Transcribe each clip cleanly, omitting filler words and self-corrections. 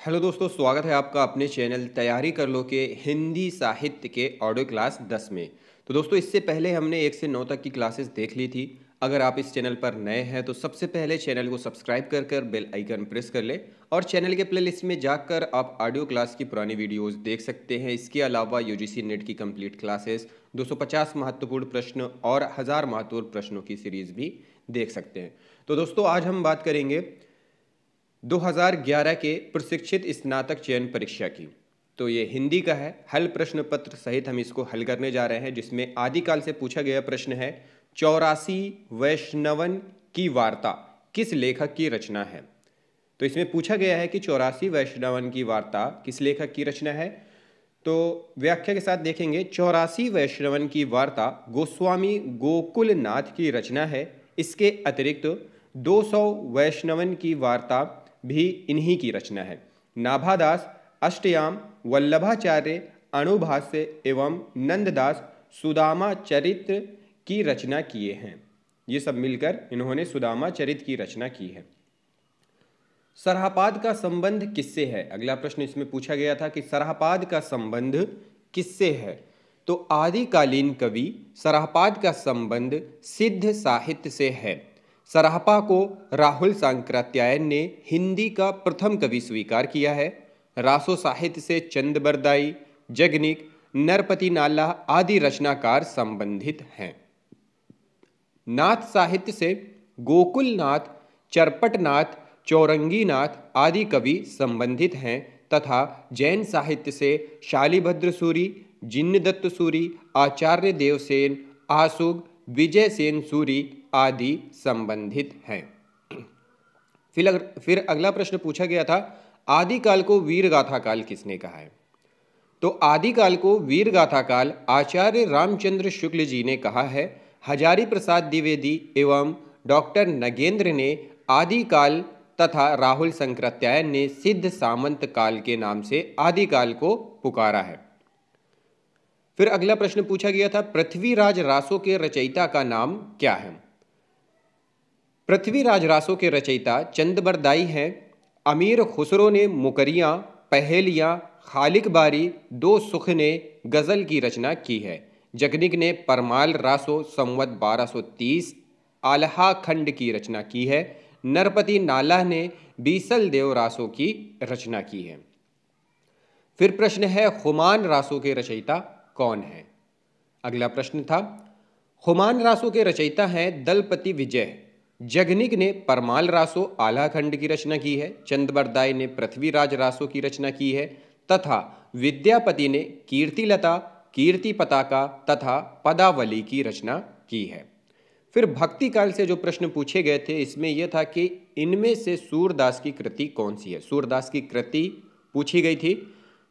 Hello दोस्तों, स्वागत है आपका अपने चैनल तैयारी कर लो के हिंदी साहित्य के ऑडियो क्लास 10 में। तो दोस्तों, इससे पहले हमने 1 से 9 तक की क्लासेस देख ली थी। अगर आप इस चैनल पर नए हैं तो सबसे पहले चैनल को सब्सक्राइब कर बेल आइकन प्रेस कर ले और चैनल के प्लेलिस्ट में जाकर आप ऑडियो क्लास की पुरानी वीडियोस देख सकते हैं। इसके अलावा यूजीसी नेट की कंप्लीट क्लासेस, 250 महत्वपूर्ण प्रश्न और 1000 महत्वपूर्ण प्रश्नों की सीरीज भी देख सकते हैं। तो दोस्तों, आज हम बात करेंगे 2011 के प्रशिक्षित स्नातक चयन परीक्षा की। तो ये हिंदी का है, हल प्रश्न पत्र सहित हम इसको हल करने जा रहे हैं, जिसमें आदिकाल से पूछा गया प्रश्न है 84 वैष्णवन की वार्ता किस लेखक की रचना है। तो इसमें पूछा गया है कि 84 वैष्णवन की वार्ता किस लेखक की रचना है। तो व्याख्या के साथ देखेंगे। 84 वैष्णवन की वार्ता गोस्वामी गोकुलनाथ की रचना है। इसके अतिरिक्त 200 वैष्णवन की वार्ता भी इन्हीं की रचना है। नाभादास अष्टयाम, वल्लभाचार्य अणुभाष्य एवं नंददास सुदामा चरित्र की रचना किए हैं। ये सब मिलकर इन्होंने सुदामा चरित्र की रचना की है। सरहापाद का संबंध किससे है? अगला प्रश्न इसमें पूछा गया था कि सरहापाद का संबंध किससे है। तो आदिकालीन कवि सरहापाद का संबंध सिद्ध साहित्य से है। सरहपा को राहुल सांकृत्यायन ने हिंदी का प्रथम कवि स्वीकार किया है। रासो साहित्य से चंद बरदाई, जगनिक, नरपति नाला आदि रचनाकार संबंधित हैं। नाथ साहित्य से गोकुलनाथ, चरपटनाथ, चौरंगीनाथ आदि कवि संबंधित हैं तथा जैन साहित्य से शालिभद्र सूरी, जिन्नदत्त सूरी, आचार्य देवसेन, आसुग, विजय सेन सूरी आदि संबंधित हैं। फिर अगला प्रश्न पूछा गया था आदिकाल को वीरगाथा काल किसने कहा है। तो आदिकाल को वीरगाथा काल आचार्य रामचंद्र शुक्ल जी ने कहा है। हजारी प्रसाद द्विवेदी एवं डॉक्टर नगेंद्र ने आदिकाल तथा राहुल सांकृत्यायन ने सिद्ध सामंत काल के नाम से आदिकाल को पुकारा है। फिर अगला प्रश्न पूछा गया था पृथ्वीराज रासो के रचयिता का नाम क्या है। पृथ्वीराज रासो के रचयिता चंदबरदाई हैं। अमीर खुसरो ने मुकरियाँ, पहेलियाँ, खालिक बारी, दो सुख ने गज़ल की रचना की है। जगनिक ने परमाल रासो संवत 1230 आल्हा खंड की रचना की है। नरपति नाला ने बीसल देव रासो की रचना की है। फिर प्रश्न है खुमान रासो के रचयिता कौन है। अगला प्रश्न था खुमान रासो के रचयिता हैं दलपति विजय। जगनिक ने परमाल रासो आल्हा खंड की रचना की है। चंदबरदाई ने पृथ्वीराज रासो की रचना की है तथा विद्यापति ने कीर्तिलता, कीर्ति पताका तथा पदावली की रचना की है। फिर भक्ति काल से जो प्रश्न पूछे गए थे इसमें यह था कि इनमें से सूरदास की कृति कौन सी है। सूरदास की कृति पूछी गई थी।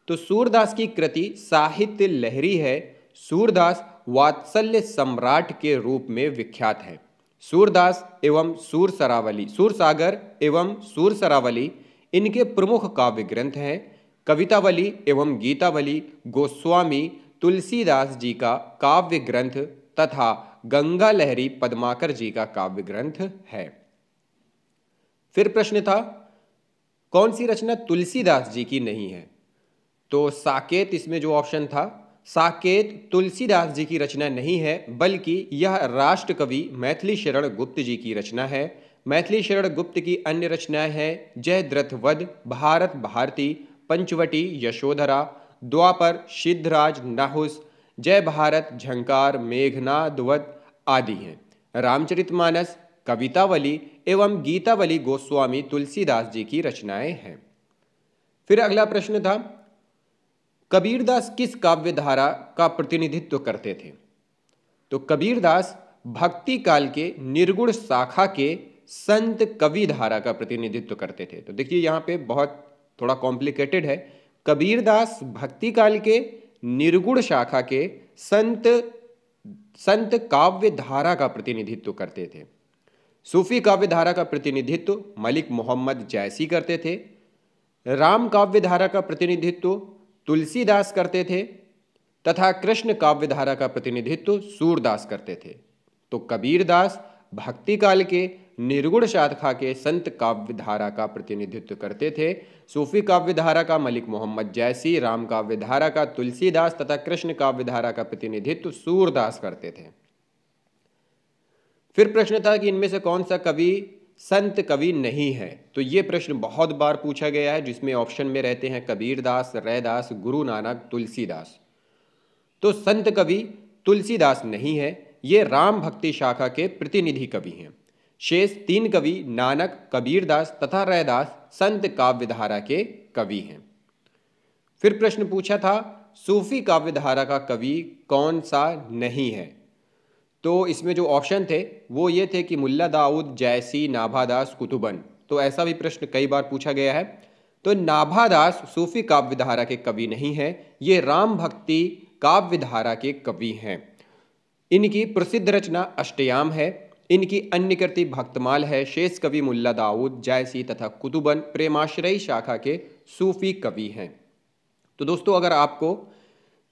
तो सूरदास की कृति साहित्य लहरी है। सूरदास वात्सल्य सम्राट के रूप में विख्यात है। सूरदास एवं सूरसागर एवं सूरसरावली इनके प्रमुख काव्य ग्रंथ हैं। कवितावली एवं गीतावली गोस्वामी तुलसीदास जी का काव्य ग्रंथ तथा गंगा लहरी पद्माकर जी का काव्य ग्रंथ है। फिर प्रश्न था कौन सी रचना तुलसीदास जी की नहीं है। तो साकेत इसमें जो ऑप्शन था, साकेत तुलसीदास जी की रचना नहीं है, बल्कि यह राष्ट्र कवि मैथिली शरण गुप्त जी की रचना है। मैथिली शरण गुप्त की अन्य रचनाएं हैं जयद्रथ वध, भारत भारती, पंचवटी यशोधरा, द्वापर सिद्धराज नाहुस, जय भारत, झंकार, मेघनाद वध आदि हैं। रामचरितमानस, कवितावली एवं गीतावली गोस्वामी तुलसीदास जी की रचनाएं हैं। फिर अगला प्रश्न था कबीरदास किस काव्य धारा का प्रतिनिधित्व करते थे। तो कबीरदास भक्ति काल के निर्गुण शाखा के संत कवि धारा का प्रतिनिधित्व करते थे। तो देखिए यहाँ पे बहुत थोड़ा कॉम्प्लिकेटेड है। कबीरदास भक्ति काल के निर्गुण शाखा के संत काव्य धारा का प्रतिनिधित्व करते थे। सूफी काव्य धारा का प्रतिनिधित्व मलिक मोहम्मद जैसी करते थे। राम काव्य धारा का प्रतिनिधित्व तुलसीदास करते थे तथा कृष्ण काव्य धारा का प्रतिनिधित्व सूरदास करते थे। तो कबीरदास भक्ति काल के निर्गुण शाखा के संत काव्य धारा का प्रतिनिधित्व करते थे। सूफी काव्य धारा का मलिक मोहम्मद जैसी, राम काव्य धारा का तुलसीदास तथा कृष्ण काव्य धारा का प्रतिनिधित्व सूरदास करते थे। फिर प्रश्न था कि इनमें से कौन सा कवि संत कवि नहीं है। तो ये प्रश्न बहुत बार पूछा गया है, जिसमें ऑप्शन में रहते हैं कबीरदास, रैदास, गुरु नानक, तुलसीदास। तो संत कवि तुलसीदास नहीं है, ये राम भक्ति शाखा के प्रतिनिधि कवि हैं। शेष 3 कवि नानक, कबीरदास तथा रैदास संत काव्य धारा के कवि हैं। फिर प्रश्न पूछा था सूफी काव्य धारा का कवि कौन सा नहीं है। तो इसमें जो ऑप्शन थे वो ये थे कि मुल्ला दाऊद, जैसी, नाभादास, कुतुबन। तो ऐसा भी प्रश्न कई बार पूछा गया है। तो नाभादास सूफी काव्य धारा के कवि नहीं है, ये राम भक्ति काव्य धारा के कवि हैं। इनकी प्रसिद्ध रचना अष्टयाम है। इनकी अन्य कृति भक्तमाल है। शेष कवि मुल्ला दाऊद, जैसी तथा कुतुबन प्रेमाश्रयी शाखा के सूफी कवि हैं। तो दोस्तों, अगर आपको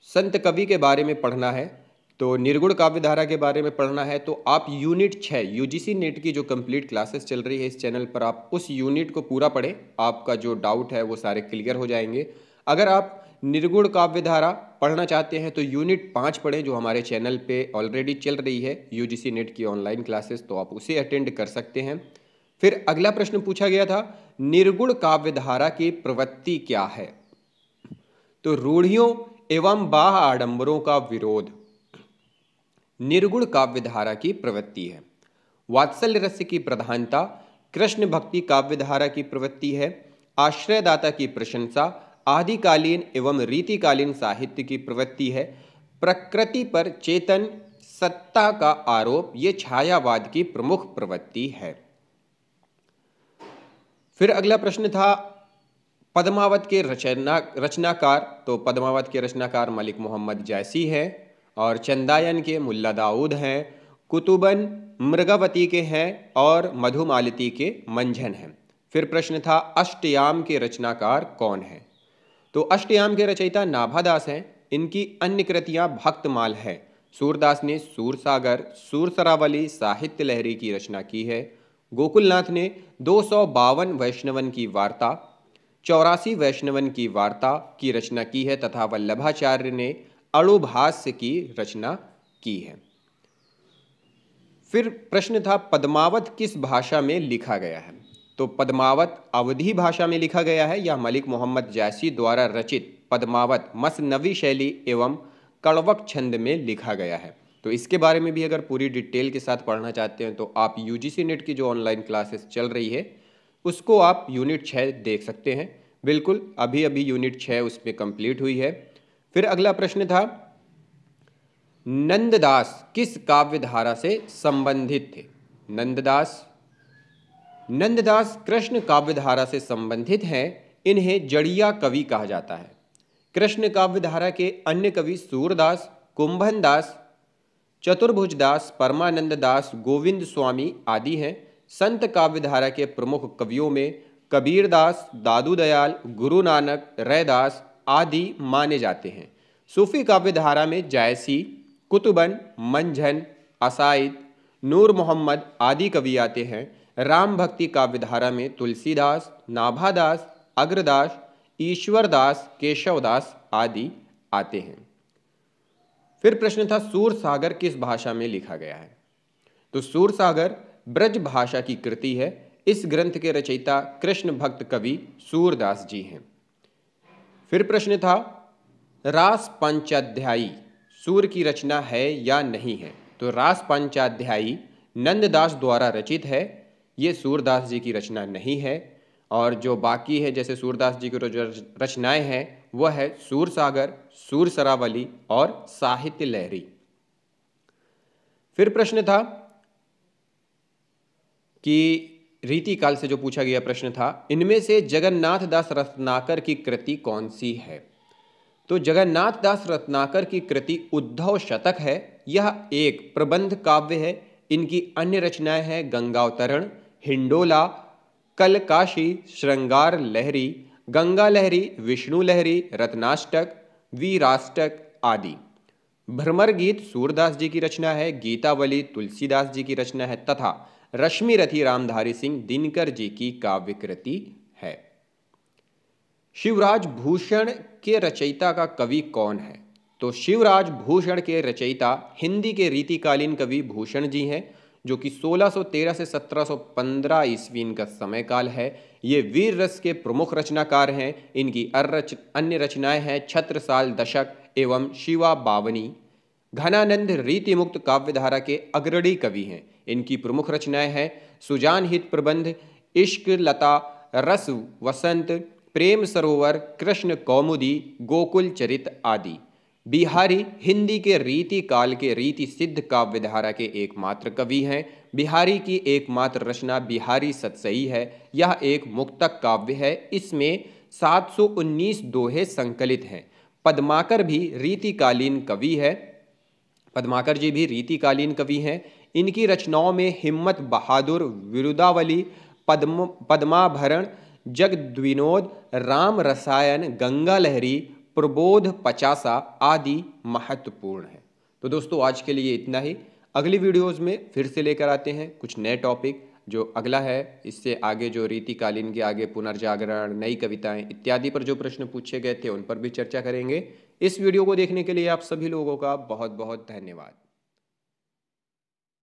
संत कवि के बारे में पढ़ना है, तो निर्गुण काव्य धारा के बारे में पढ़ना है, तो आप यूनिट 6 यूजीसी नेट की जो कंप्लीट क्लासेस चल रही है इस चैनल पर, आप उस यूनिट को पूरा पढ़ें। आपका जो डाउट है वो सारे क्लियर हो जाएंगे। अगर आप निर्गुण काव्य धारा पढ़ना चाहते हैं तो यूनिट 5 पढ़ें, जो हमारे चैनल पे ऑलरेडी चल रही है यूजीसी नेट की ऑनलाइन क्लासेस, तो आप उसे अटेंड कर सकते हैं। फिर अगला प्रश्न पूछा गया था निर्गुण काव्य धारा की प्रवृत्ति क्या है। तो रूढ़ियों एवं बाह्य आडंबरों का विरोध निर्गुण काव्य धारा की प्रवृत्ति है। वात्सल्य रस की प्रधानता कृष्ण भक्ति काव्य धारा की प्रवृत्ति है। आश्रयदाता की प्रशंसा आदिकालीन एवं रीतिकालीन साहित्य की प्रवृत्ति है। प्रकृति पर चेतन सत्ता का आरोप ये छायावाद की प्रमुख प्रवृत्ति है। फिर अगला प्रश्न था पद्मावत के रचनाकार। तो पद्मावत के रचनाकार मलिक मोहम्मद जैसी है, और चंदायन के मुल्ला दाऊद हैं, कुतुबन मृगावती के हैं, और मधुमालती के मंझन हैं। फिर प्रश्न था अष्टयाम के रचनाकार कौन है। तो अष्टयाम के रचयिता नाभादास हैं। इनकी अन्य कृतियां भक्तमाल है। सूरदास ने सूरसागर, सूरसरावली, साहित्य लहरी की रचना की है। गोकुलनाथ ने 252 वैष्णवन की वार्ता, 84 वैष्णवन की वार्ता की रचना की है, तथा वल्लभाचार्य ने अणुभाष्य की रचना की है। फिर प्रश्न था पद्मावत किस भाषा में लिखा गया है। तो पद्मावत अवधी भाषा में लिखा गया है, या मलिक मोहम्मद जैसी द्वारा रचित पद्मावत मसनवी शैली एवं कड़वक छंद में लिखा गया है। तो इसके बारे में भी अगर पूरी डिटेल के साथ पढ़ना चाहते हैं तो आप यूजीसी नेट की जो ऑनलाइन क्लासेस चल रही है उसको आप यूनिट 6 देख सकते हैं। बिल्कुल अभी अभी यूनिट 6 उसमें कंप्लीट हुई है। फिर अगला प्रश्न था नंददास किस काव्य धारा से संबंधित थे। नंददास कृष्ण काव्य धारा से संबंधित हैं। इन्हें जड़िया कवि कहा जाता है। कृष्ण काव्य धारा के अन्य कवि सूरदास, कुंभनदास, चतुर्भुजदास, परमानंद दास, गोविंद स्वामी आदि हैं। संत काव्य धारा के प्रमुख कवियों में कबीरदास, दादू दयाल, गुरु नानक, रैदास आदि माने जाते हैं। सूफी काव्य धारा में जायसी, कुतुबन, मंझन, असाइद, नूर मोहम्मद आदि कवि आते हैं। राम भक्ति काव्य धारा में तुलसीदास, नाभादास, अग्रदास, ईश्वरदास, केशवदास आदि आते हैं। फिर प्रश्न था सूरसागर किस भाषा में लिखा गया है। तो सूरसागर ब्रज भाषा की कृति है। इस ग्रंथ के रचयिता कृष्ण भक्त कवि सूरदास जी हैं। फिर प्रश्न था रास पंचाध्यायी सूर की रचना है या नहीं है। तो रास पंचाध्यायी नंददास द्वारा रचित है, ये सूरदास जी की रचना नहीं है। और जो बाकी है जैसे सूरदास जी की जो रचनाएं हैं वह है सूरसागर, सूरसरावली और साहित्य लहरी। फिर प्रश्न था कि रीतिकाल से जो पूछा गया प्रश्न था इनमें से जगन्नाथ दास रत्नाकर की कृति कौन सी है। तो जगन्नाथ दास रत्नाकर की कृति उद्धव शतक है। यह एक प्रबंध काव्य है। इनकी अन्य रचनाएं हैं गंगावतरण, हिंडोला, कलकाशी, श्रृंगार लहरी, गंगा लहरी, विष्णु लहरी, रत्नाष्टक, वीराष्टक आदि। भ्रमर गीत सूरदास जी की रचना है। गीतावली तुलसीदास जी की रचना है, तथा रश्मिरथी रामधारी सिंह दिनकर जी की काव्य कृति है। शिवराज भूषण के रचयिता का कवि कौन है? तो शिवराज भूषण के रचयिता हिंदी के रीतिकालीन कवि भूषण जी हैं, जो कि 1613 से 1715 ईस्वी का समय काल है। ये वीर रस के प्रमुख रचनाकार हैं। इनकी अन्य रचनाएं हैं छत्रसाल दशक एवं शिवा बावनी। घनानंद रीतिमुक्त काव्यधारा के अग्रणी कवि हैं। इनकी प्रमुख रचनाएं हैं सुजान हित प्रबंध, इश्क लता, रस वसंत, प्रेम सरोवर, कृष्ण कौमुदी, गोकुल चरित आदि। बिहारी हिंदी के रीति काल के रीति सिद्ध काव्यधारा के एकमात्र कवि हैं। बिहारी की एकमात्र रचना बिहारी सतसई है। यह एक मुक्तक काव्य है। इसमें 719 दोहे संकलित हैं। पद्माकर भी रीतिकालीन कवि है। पद्माकर जी भी रीतिकालीन कवि हैं। इनकी रचनाओं में हिम्मत बहादुर, विरुदावली, पद्माभरण, जगद्विनोद, राम रसायन, गंगा लहरी, प्रबोध पचासा आदि महत्वपूर्ण है। तो दोस्तों आज के लिए इतना ही। अगली वीडियोस में फिर से लेकर आते हैं कुछ नए टॉपिक। जो अगला है इससे आगे जो रीतिकालीन के आगे पुनर्जागरण, नई कविताएं इत्यादि पर जो प्रश्न पूछे गए थे उन पर भी चर्चा करेंगे। इस वीडियो को देखने के लिए आप सभी लोगों का बहुत बहुत धन्यवाद।